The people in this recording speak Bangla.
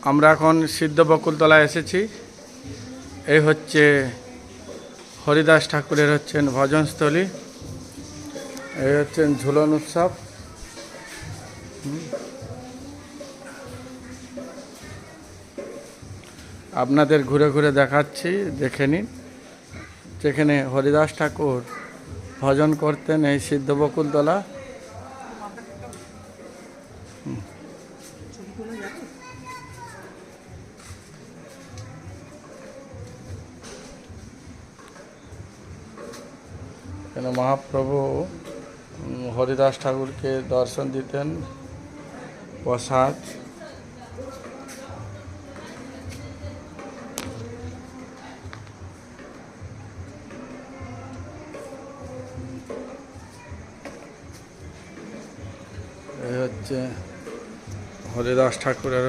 আমরা এখন সিদ্ধ বকুলতলায় এসেছি। এই হচ্ছে হরিদাস ঠাকুরের হচ্ছেন ভজনস্থলী, এই হচ্ছেন ঝুলন উৎসব। আপনাদের ঘুরে ঘুরে দেখাচ্ছি, দেখে নিন। যেখানে হরিদাস ঠাকুর ভজন করতেন এই সিদ্ধ বকুলতলা। এখানে মহাপ্রভু হরিদাস ঠাকুরকে দর্শন দিতেন, প্রসাদ। এই হচ্ছে হরিদাস ঠাকুরের